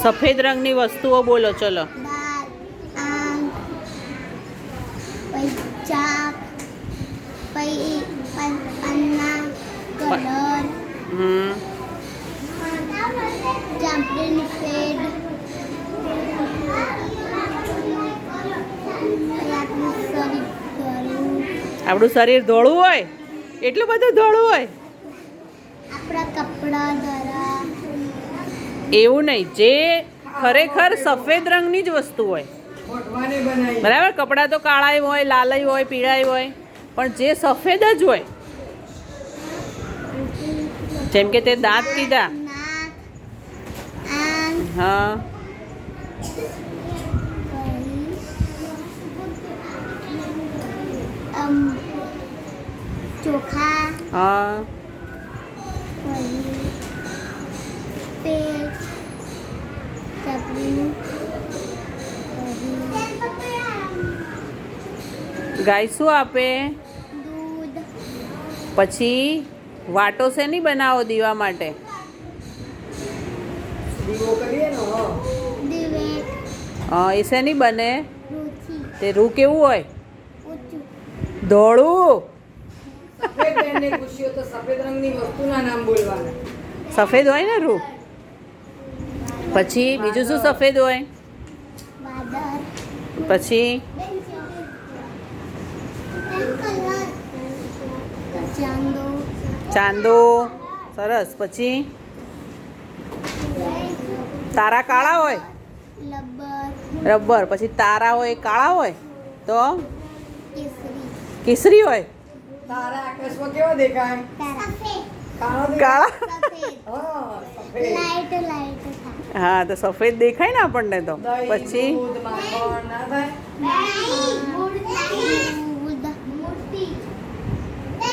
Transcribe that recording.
સફેદ રંગની વસ્તુઓ બોલો ચલો. દાળ, આંખ, પછી ચાક, પછી પન્ના, કલર, ચામડીની પેડ, આપણું શરીર ધોળું હોય, એટલું બધું ધોળું હોય આપણા કપડા દરા. એવું નહીં, જે ખરેખર સફેદ રંગની જ વસ્તુ હોય. બરાબર, કપડાં તો કાળાય હોય, લાલય હોય, પીળાય હોય, પણ જે સફેદ જ હોય, જેમ કે તે દાંત કીધા. નાક, આંખ, હા, ચોખા, હા, પેટ, ચામડી, ગાય શું આપે? દૂધ, પછી વાટો શેની બનાવો દીવા માટે? દિવેટ, એ શેની બને? રૂચિ, તે રૂ કેવું હોય? ઊંચું, ધોળું. સફેદ બેનને પૂછ્યો તો સફેદ રંગની વસ્તુના નામ બોલવાના. સફેદ હોય ને રૂ. પછી બીજું શું સફેદ હોય? વાદળ, પછી ચાંદો, ચાંદો. સરસ. પછી તારા કાળા હોય, લબ્બર, રબર. પછી તારા હોય કાળા હોય તો કેસરી, કેસરી હોય. તારા આકાશમાં કેવા દેખાય? સફેદ, કાળા દેખાય? કાળા. સફેદ, હા, સફેદ. લાઈટ લાઈટ થાય. હા, તો સફેદ દેખાય ને આપણને તો. દહીં, પછી દૂધ, માખણ ના થાય? દહીં,